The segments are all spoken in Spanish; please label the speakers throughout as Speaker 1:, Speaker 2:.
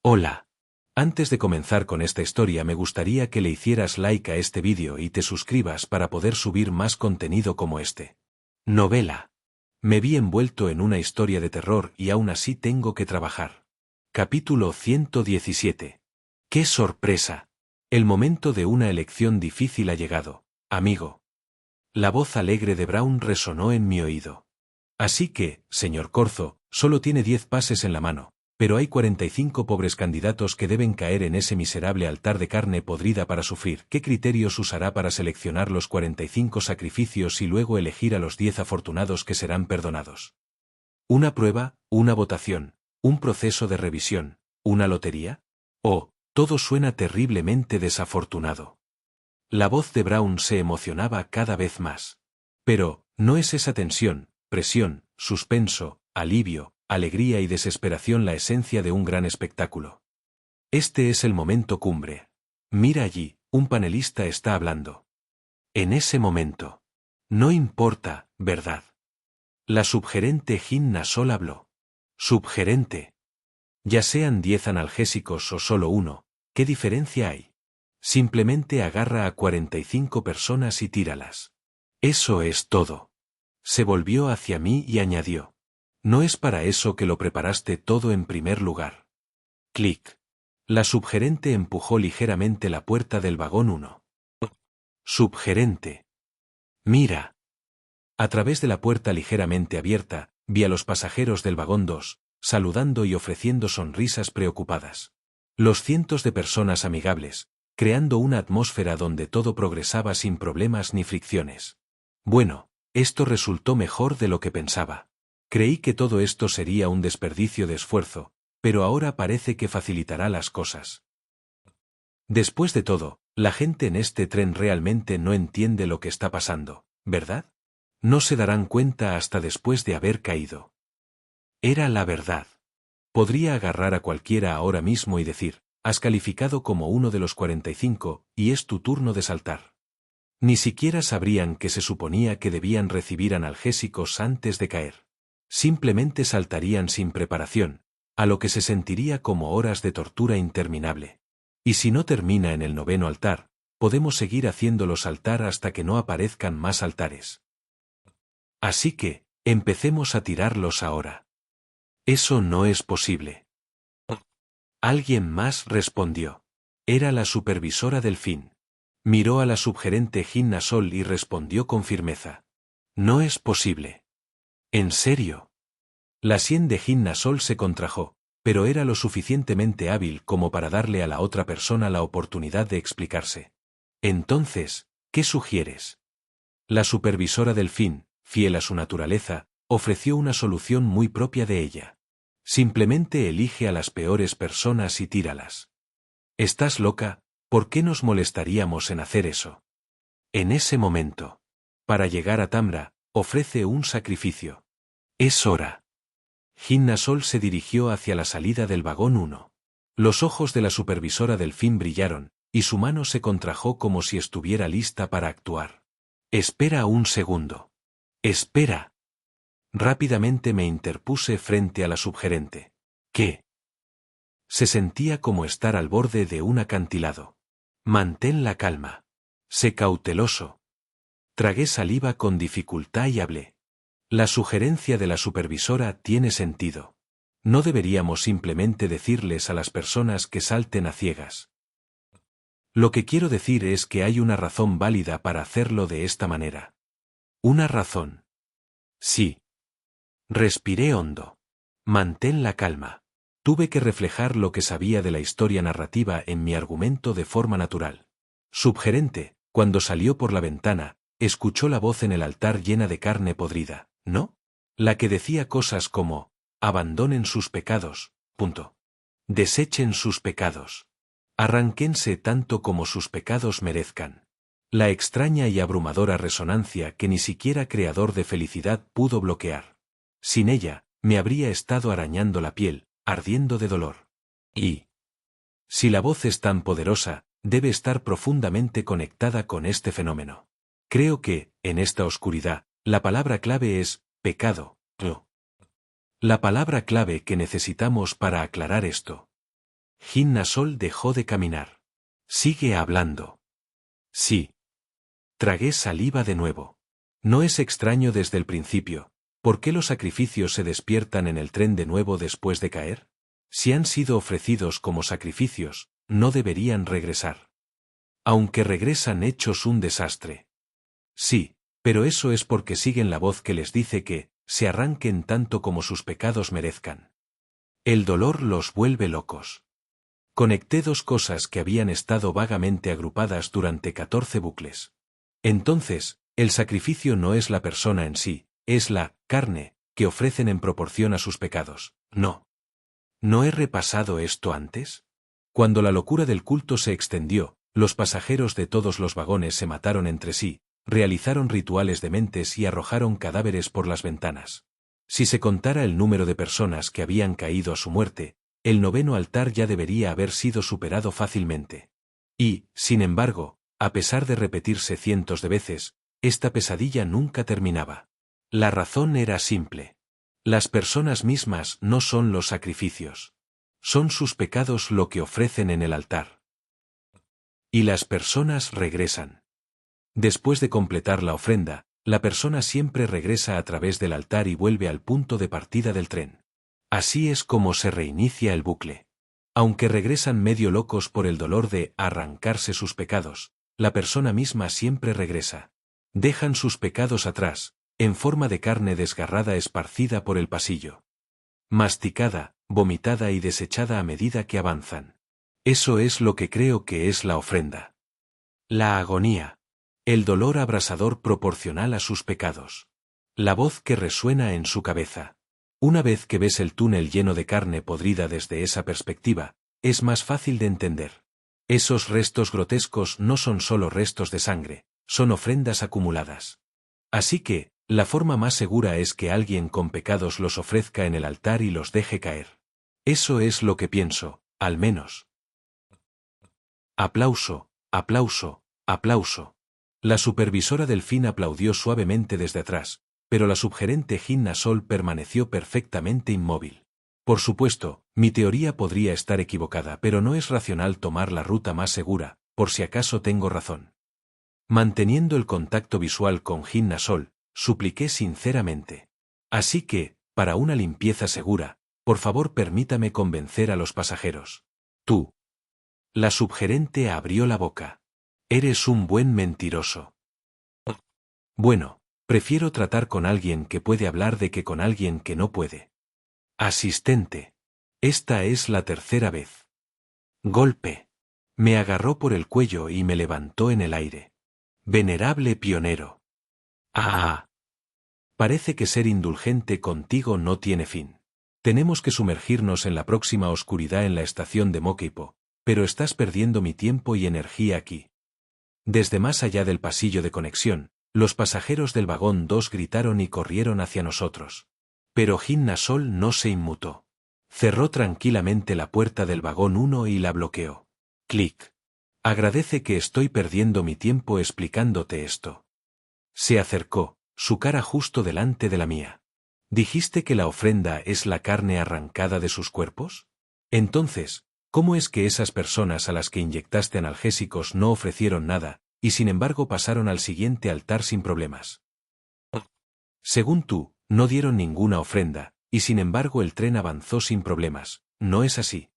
Speaker 1: Hola. Antes de comenzar con esta historia me gustaría que le hicieras like a este vídeo y te suscribas para poder subir más contenido como este. Novela. Me vi envuelto en una historia de terror y aún así tengo que trabajar. Capítulo 117. ¡Qué sorpresa! El momento de una elección difícil ha llegado, amigo. La voz alegre de Brown resonó en mi oído. Así que, señor Corzo, solo tiene 10 pases en la mano. Pero hay 45 pobres candidatos que deben caer en ese miserable altar de carne podrida para sufrir. ¿Qué criterios usará para seleccionar los 45 sacrificios y luego elegir a los 10 afortunados que serán perdonados? ¿Una prueba, una votación, un proceso de revisión, una lotería? Oh, todo suena terriblemente desafortunado. La voz de Brown se emocionaba cada vez más. Pero, ¿no es esa tensión, presión, suspenso, alivio, alegría y desesperación la esencia de un gran espectáculo? Este es el momento cumbre. Mira allí, un panelista está hablando. En ese momento. No importa, ¿verdad? La subgerente Hinna Sol habló. Subgerente. Ya sean 10 analgésicos o solo uno, ¿qué diferencia hay? Simplemente agarra a 45 personas y tíralas. Eso es todo. Se volvió hacia mí y añadió. ¿No es para eso que lo preparaste todo en primer lugar? Clic. La subgerente empujó ligeramente la puerta del vagón 1. Subgerente. Mira. A través de la puerta ligeramente abierta, vi a los pasajeros del vagón 2, saludando y ofreciendo sonrisas preocupadas. Los cientos de personas amigables, creando una atmósfera donde todo progresaba sin problemas ni fricciones. Bueno, esto resultó mejor de lo que pensaba. Creí que todo esto sería un desperdicio de esfuerzo, pero ahora parece que facilitará las cosas. Después de todo, la gente en este tren realmente no entiende lo que está pasando, ¿verdad? No se darán cuenta hasta después de haber caído. Era la verdad. Podría agarrar a cualquiera ahora mismo y decir, has calificado como uno de los 45, y es tu turno de saltar. Ni siquiera sabrían que se suponía que debían recibir analgésicos antes de caer. Simplemente saltarían sin preparación, a lo que se sentiría como horas de tortura interminable. Y si no termina en el 9º altar, podemos seguir haciéndolo saltar hasta que no aparezcan más altares. Así que, empecemos a tirarlos ahora. Eso no es posible. Alguien más respondió. Era la supervisora Delfín. Miró a la subgerente Hinna Sol y respondió con firmeza. No es posible. ¿En serio? La sien de Hinna Sol se contrajo, pero era lo suficientemente hábil como para darle a la otra persona la oportunidad de explicarse. Entonces, ¿qué sugieres? La supervisora Delfín, fiel a su naturaleza, ofreció una solución muy propia de ella. Simplemente elige a las peores personas y tíralas. ¿Estás loca? ¿Por qué nos molestaríamos en hacer eso? En ese momento, para llegar a Tamra, ofrece un sacrificio. Es hora. Hinna Sol se dirigió hacia la salida del vagón 1. Los ojos de la supervisora Delfín brillaron, y su mano se contrajo como si estuviera lista para actuar. Espera un segundo. Espera. Rápidamente me interpuse frente a la subgerente. ¿Qué? Se sentía como estar al borde de un acantilado. Mantén la calma. Sé cauteloso. Tragué saliva con dificultad y hablé. La sugerencia de la supervisora tiene sentido. No deberíamos simplemente decirles a las personas que salten a ciegas. Lo que quiero decir es que hay una razón válida para hacerlo de esta manera. ¿Una razón? Sí. Respiré hondo. Mantén la calma. Tuve que reflejar lo que sabía de la historia narrativa en mi argumento de forma natural. Subgerente, cuando salió por la ventana, escuchó la voz en el altar llena de carne podrida, ¿no? La que decía cosas como, abandonen sus pecados, punto. Desechen sus pecados. Arránquense tanto como sus pecados merezcan. La extraña y abrumadora resonancia que ni siquiera Creador de felicidad pudo bloquear. Sin ella, me habría estado arañando la piel, ardiendo de dolor. Y si la voz es tan poderosa, debe estar profundamente conectada con este fenómeno. Creo que, en esta oscuridad, la palabra clave es, pecado, la palabra clave que necesitamos para aclarar esto. Hinna Sol dejó de caminar. Sigue hablando. Sí. Tragué saliva de nuevo. No es extraño desde el principio. ¿Por qué los sacrificios se despiertan en el tren de nuevo después de caer? Si han sido ofrecidos como sacrificios, no deberían regresar. Aunque regresan hechos un desastre. Sí, pero eso es porque siguen la voz que les dice que se arranquen tanto como sus pecados merezcan. El dolor los vuelve locos. Conecté dos cosas que habían estado vagamente agrupadas durante 14 bucles. Entonces, el sacrificio no es la persona en sí, es la carne que ofrecen en proporción a sus pecados. No. ¿No he repasado esto antes? Cuando la locura del culto se extendió, los pasajeros de todos los vagones se mataron entre sí, realizaron rituales dementes y arrojaron cadáveres por las ventanas. Si se contara el número de personas que habían caído a su muerte, el 9º altar ya debería haber sido superado fácilmente. Y, sin embargo, a pesar de repetirse cientos de veces, esta pesadilla nunca terminaba. La razón era simple. Las personas mismas no son los sacrificios. Son sus pecados lo que ofrecen en el altar. Y las personas regresan. Después de completar la ofrenda, la persona siempre regresa a través del altar y vuelve al punto de partida del tren. Así es como se reinicia el bucle. Aunque regresan medio locos por el dolor de arrancarse sus pecados, la persona misma siempre regresa. Dejan sus pecados atrás, en forma de carne desgarrada esparcida por el pasillo. Masticada, vomitada y desechada a medida que avanzan. Eso es lo que creo que es la ofrenda. La agonía. El dolor abrasador proporcional a sus pecados. La voz que resuena en su cabeza. Una vez que ves el túnel lleno de carne podrida desde esa perspectiva, es más fácil de entender. Esos restos grotescos no son solo restos de sangre, son ofrendas acumuladas. Así que, la forma más segura es que alguien con pecados los ofrezca en el altar y los deje caer. Eso es lo que pienso, al menos. Aplauso, aplauso, aplauso. La supervisora Delfín aplaudió suavemente desde atrás, pero la subgerente Hinna Sol permaneció perfectamente inmóvil. Por supuesto, mi teoría podría estar equivocada, pero no es racional tomar la ruta más segura, por si acaso tengo razón. Manteniendo el contacto visual con Hinna Sol, supliqué sinceramente. Así que, para una limpieza segura, por favor permítame convencer a los pasajeros. Tú. La subgerente abrió la boca. Eres un buen mentiroso. Bueno, prefiero tratar con alguien que puede hablar de que con alguien que no puede. Asistente. Esta es la tercera vez. Golpe. Me agarró por el cuello y me levantó en el aire. Venerable pionero. Ah. Parece que ser indulgente contigo no tiene fin. Tenemos que sumergirnos en la próxima oscuridad en la estación de Moqueipo, pero estás perdiendo mi tiempo y energía aquí. Desde más allá del pasillo de conexión, los pasajeros del vagón 2 gritaron y corrieron hacia nosotros. Pero Hinna Sol no se inmutó. Cerró tranquilamente la puerta del vagón 1 y la bloqueó. Clic. Agradece que estoy perdiendo mi tiempo explicándote esto. Se acercó, su cara justo delante de la mía. ¿Dijiste que la ofrenda es la carne arrancada de sus cuerpos? Entonces, ¿cómo es que esas personas a las que inyectaste analgésicos no ofrecieron nada, y sin embargo pasaron al siguiente altar sin problemas? Según tú, no dieron ninguna ofrenda, y sin embargo el tren avanzó sin problemas, ¿no es así?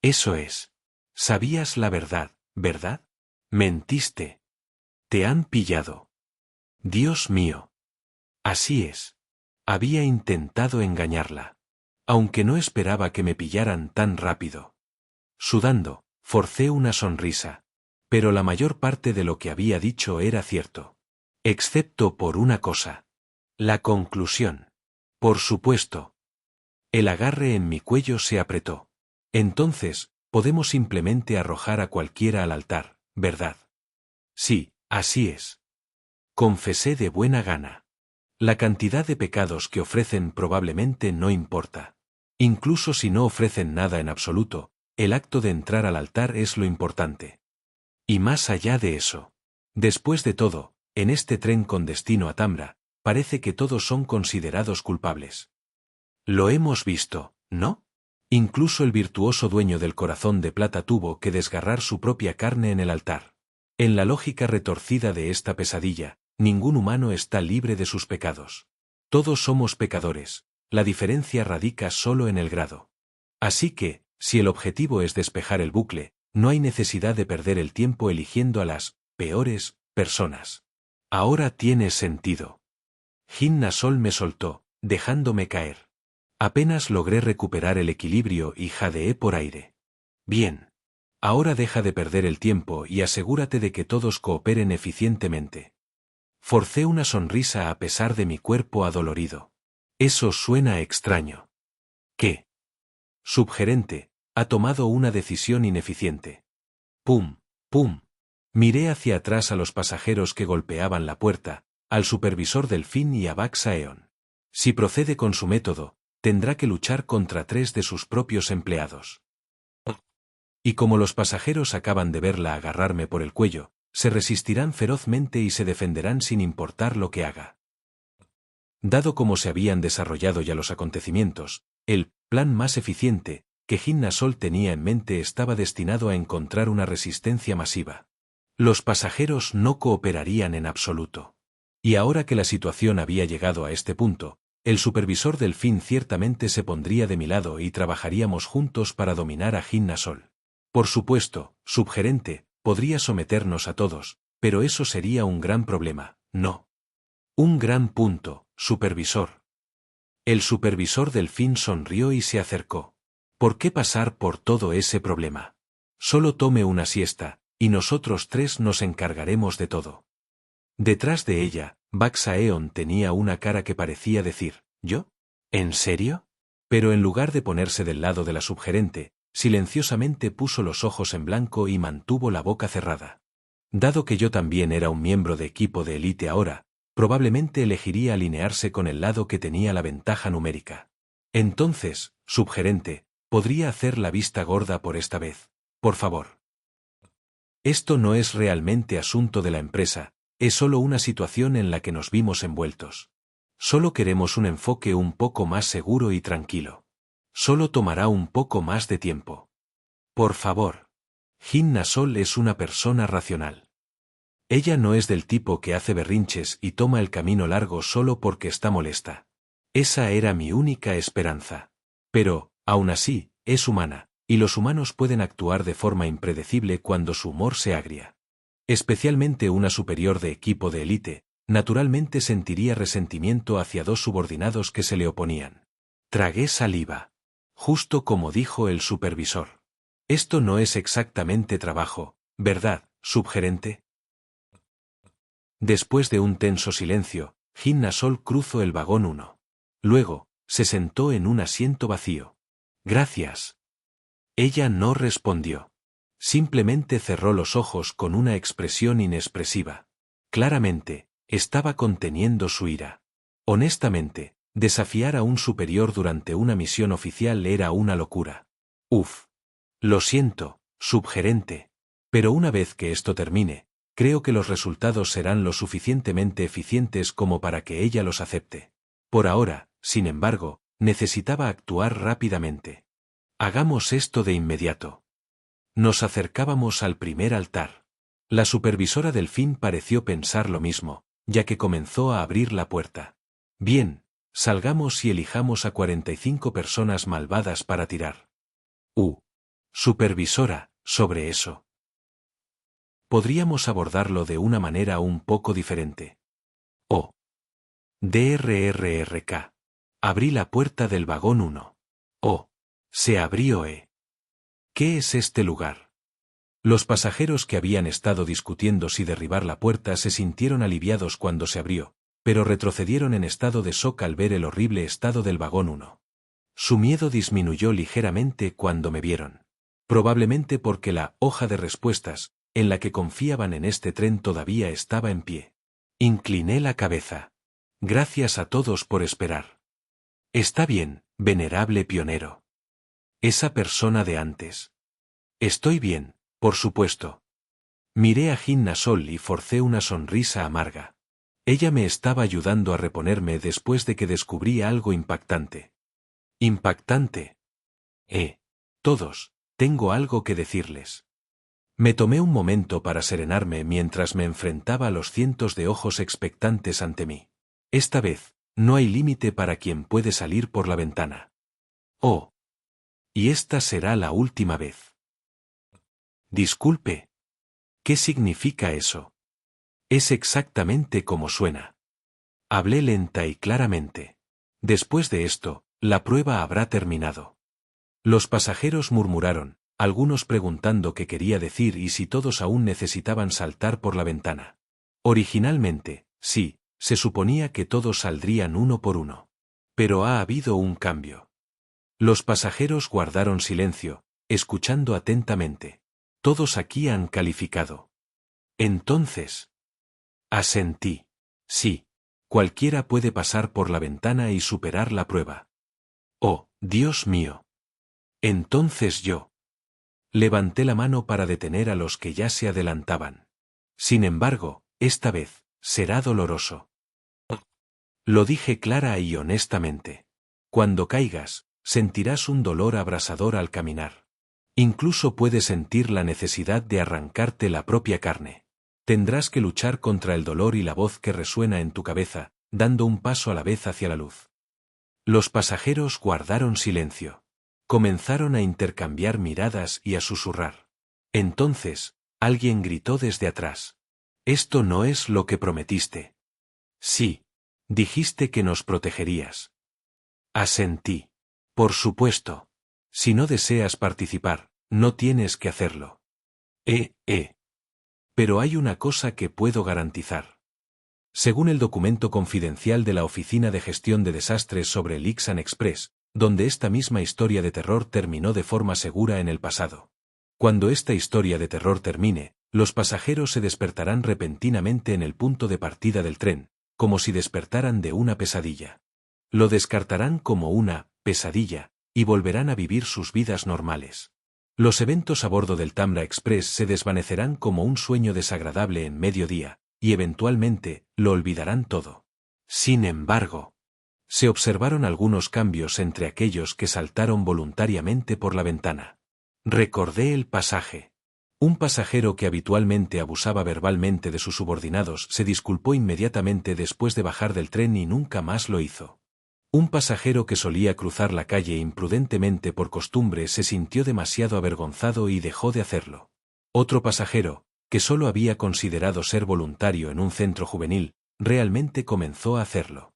Speaker 1: Eso es. Sabías la verdad, ¿verdad? Mentiste. Te han pillado. Dios mío. Así es. Había intentado engañarla. Aunque no esperaba que me pillaran tan rápido. Sudando, forcé una sonrisa. Pero la mayor parte de lo que había dicho era cierto. Excepto por una cosa. La conclusión. Por supuesto. El agarre en mi cuello se apretó. Entonces, podemos simplemente arrojar a cualquiera al altar, ¿verdad? Sí, así es. Confesé de buena gana. La cantidad de pecados que ofrecen probablemente no importa. Incluso si no ofrecen nada en absoluto, el acto de entrar al altar es lo importante. Y más allá de eso. Después de todo, en este tren con destino a Tamra, parece que todos son considerados culpables. Lo hemos visto, ¿no? Incluso el virtuoso dueño del corazón de plata tuvo que desgarrar su propia carne en el altar. En la lógica retorcida de esta pesadilla, ningún humano está libre de sus pecados. Todos somos pecadores, la diferencia radica solo en el grado. Así que, si el objetivo es despejar el bucle, no hay necesidad de perder el tiempo eligiendo a las peores personas. Ahora tiene sentido. Jinna Sol me soltó, dejándome caer. Apenas logré recuperar el equilibrio y jadeé por aire. Bien. Ahora deja de perder el tiempo y asegúrate de que todos cooperen eficientemente. Forcé una sonrisa a pesar de mi cuerpo adolorido. Eso suena extraño. ¿Qué? Subgerente, ha tomado una decisión ineficiente. Pum, pum. Miré hacia atrás a los pasajeros que golpeaban la puerta, al supervisor Delfín y a Bax Aeon. Si procede con su método, tendrá que luchar contra 3 de sus propios empleados. Y como los pasajeros acaban de verla agarrarme por el cuello, se resistirán ferozmente y se defenderán sin importar lo que haga. Dado como se habían desarrollado ya los acontecimientos, el plan más eficiente que Jinna Sol tenía en mente estaba destinado a encontrar una resistencia masiva. Los pasajeros no cooperarían en absoluto. Y ahora que la situación había llegado a este punto, el supervisor Delfín ciertamente se pondría de mi lado y trabajaríamos juntos para dominar a Jinna Sol. Por supuesto, subgerente, podría someternos a todos, pero eso sería un gran problema, ¿no? Un gran punto, supervisor. El supervisor Delfín sonrió y se acercó. ¿Por qué pasar por todo ese problema? Solo tome una siesta, y nosotros 3 nos encargaremos de todo. Detrás de ella, Bax Aeon tenía una cara que parecía decir, ¿yo? ¿En serio? Pero en lugar de ponerse del lado de la subgerente, silenciosamente puso los ojos en blanco y mantuvo la boca cerrada. Dado que yo también era un miembro de equipo de élite ahora, probablemente elegiría alinearse con el lado que tenía la ventaja numérica. Entonces, subgerente, ¿podría hacer la vista gorda por esta vez? Por favor. Esto no es realmente asunto de la empresa, es solo una situación en la que nos vimos envueltos. Solo queremos un enfoque un poco más seguro y tranquilo. Solo tomará un poco más de tiempo. Por favor. Jinna Sol es una persona racional. Ella no es del tipo que hace berrinches y toma el camino largo solo porque está molesta. Esa era mi única esperanza. Pero, aún así, es humana, y los humanos pueden actuar de forma impredecible cuando su humor se agria. Especialmente una superior de equipo de élite, naturalmente sentiría resentimiento hacia 2 subordinados que se le oponían. Tragué saliva. Justo como dijo el supervisor. Esto no es exactamente trabajo, ¿verdad, subgerente? Después de un tenso silencio, Jinna Sol cruzó el vagón 1. Luego, se sentó en un asiento vacío. Gracias. Ella no respondió. Simplemente cerró los ojos con una expresión inexpresiva. Claramente, estaba conteniendo su ira. Honestamente, desafiar a un superior durante una misión oficial era una locura. Uf. Lo siento, subgerente. Pero una vez que esto termine, creo que los resultados serán lo suficientemente eficientes como para que ella los acepte. Por ahora, sin embargo, necesitaba actuar rápidamente. Hagamos esto de inmediato. Nos acercábamos al primer altar. La supervisora Delfín pareció pensar lo mismo, ya que comenzó a abrir la puerta. Bien, salgamos y elijamos a 45 personas malvadas para tirar. Supervisora, sobre eso. Podríamos abordarlo de una manera un poco diferente. DRRRK. Abrí la puerta del vagón 1. Se abrió. ¿Qué es este lugar? Los pasajeros que habían estado discutiendo si derribar la puerta se sintieron aliviados cuando se abrió, pero retrocedieron en estado de shock al ver el horrible estado del vagón 1. Su miedo disminuyó ligeramente cuando me vieron. Probablemente porque la hoja de respuestas, en la que confiaban en este tren todavía estaba en pie. Incliné la cabeza. Gracias a todos por esperar. Está bien, venerable pionero. Esa persona de antes. Estoy bien, por supuesto. Miré a Jinna Sol y forcé una sonrisa amarga. Ella me estaba ayudando a reponerme después de que descubrí algo impactante. ¿Impactante? Todos, tengo algo que decirles. Me tomé un momento para serenarme mientras me enfrentaba a los cientos de ojos expectantes ante mí. Esta vez, no hay límite para quien puede salir por la ventana. Oh. Y esta será la última vez. Disculpe. ¿Qué significa eso? Es exactamente como suena. Hablé lenta y claramente. Después de esto, la prueba habrá terminado. Los pasajeros murmuraron, algunos preguntando qué quería decir y si todos aún necesitaban saltar por la ventana. Originalmente, sí, se suponía que todos saldrían uno por uno. Pero ha habido un cambio. Los pasajeros guardaron silencio, escuchando atentamente. Todos aquí han calificado. Entonces. Asentí. Sí. Cualquiera puede pasar por la ventana y superar la prueba. Oh, Dios mío. Entonces yo. Levanté la mano para detener a los que ya se adelantaban. Sin embargo, esta vez, será doloroso. Lo dije clara y honestamente. Cuando caigas, sentirás un dolor abrasador al caminar. Incluso puedes sentir la necesidad de arrancarte la propia carne. Tendrás que luchar contra el dolor y la voz que resuena en tu cabeza, dando un paso a la vez hacia la luz. Los pasajeros guardaron silencio. Comenzaron a intercambiar miradas y a susurrar. Entonces, alguien gritó desde atrás. Esto no es lo que prometiste. Sí. Dijiste que nos protegerías. Asentí. Por supuesto. Si no deseas participar, no tienes que hacerlo. Pero hay una cosa que puedo garantizar. Según el documento confidencial de la Oficina de Gestión de Desastres sobre el Ixan Express, donde esta misma historia de terror terminó de forma segura en el pasado. Cuando esta historia de terror termine, los pasajeros se despertarán repentinamente en el punto de partida del tren, como si despertaran de una pesadilla. Lo descartarán como una pesadilla, y volverán a vivir sus vidas normales. Los eventos a bordo del Tamra Express se desvanecerán como un sueño desagradable en mediodía, y eventualmente, lo olvidarán todo. Sin embargo, se observaron algunos cambios entre aquellos que saltaron voluntariamente por la ventana. Recordé el pasaje. Un pasajero que habitualmente abusaba verbalmente de sus subordinados se disculpó inmediatamente después de bajar del tren y nunca más lo hizo. Un pasajero que solía cruzar la calle imprudentemente por costumbre se sintió demasiado avergonzado y dejó de hacerlo. Otro pasajero, que solo había considerado ser voluntario en un centro juvenil, realmente comenzó a hacerlo.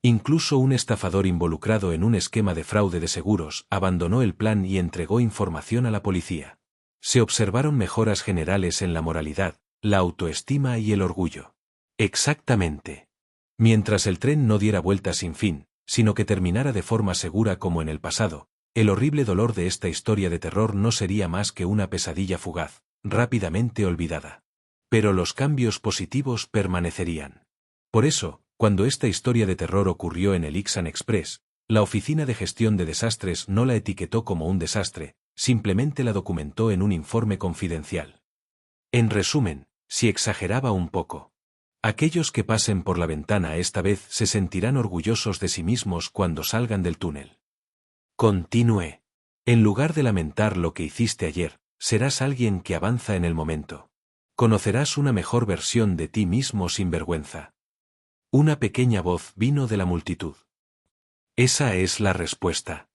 Speaker 1: Incluso un estafador involucrado en un esquema de fraude de seguros abandonó el plan y entregó información a la policía. Se observaron mejoras generales en la moralidad, la autoestima y el orgullo. Exactamente. Mientras el tren no diera vuelta sin fin, sino que terminara de forma segura como en el pasado, el horrible dolor de esta historia de terror no sería más que una pesadilla fugaz, rápidamente olvidada. Pero los cambios positivos permanecerían. Por eso, cuando esta historia de terror ocurrió en el Ixan Express, la Oficina de Gestión de Desastres no la etiquetó como un desastre, simplemente la documentó en un informe confidencial. En resumen, si exageraba un poco. Aquellos que pasen por la ventana esta vez se sentirán orgullosos de sí mismos cuando salgan del túnel. Continué. En lugar de lamentar lo que hiciste ayer, serás alguien que avanza en el momento. Conocerás una mejor versión de ti mismo sin vergüenza. Una pequeña voz vino de la multitud. Esa es la respuesta.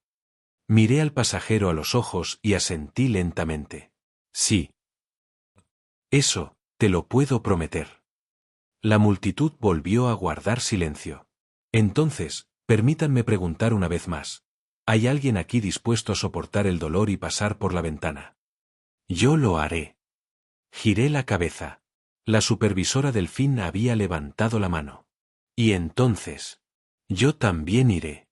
Speaker 1: Miré al pasajero a los ojos y asentí lentamente. Sí. Eso, te lo puedo prometer. La multitud volvió a guardar silencio. Entonces, permítanme preguntar una vez más. ¿Hay alguien aquí dispuesto a soportar el dolor y pasar por la ventana? Yo lo haré. Giré la cabeza. La supervisora del fin había levantado la mano. Y entonces, yo también iré.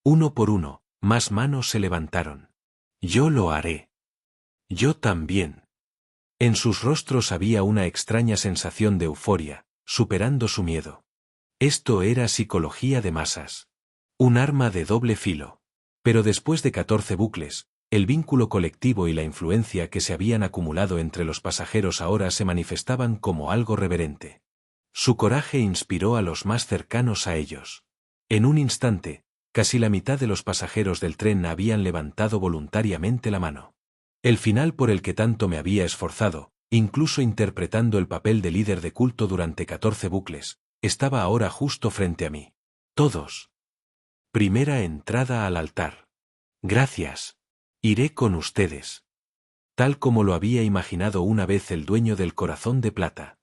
Speaker 1: Uno por uno, más manos se levantaron. Yo lo haré. Yo también. En sus rostros había una extraña sensación de euforia, superando su miedo. Esto era psicología de masas. Un arma de doble filo. Pero después de 14 bucles, el vínculo colectivo y la influencia que se habían acumulado entre los pasajeros ahora se manifestaban como algo reverente. Su coraje inspiró a los más cercanos a ellos. En un instante, Casi la mitad de los pasajeros del tren habían levantado voluntariamente la mano. El final por el que tanto me había esforzado, incluso interpretando el papel de líder de culto durante 14 bucles, estaba ahora justo frente a mí. Todos. Primera entrada al altar. Gracias. Iré con ustedes. Tal como lo había imaginado una vez el dueño del corazón de plata.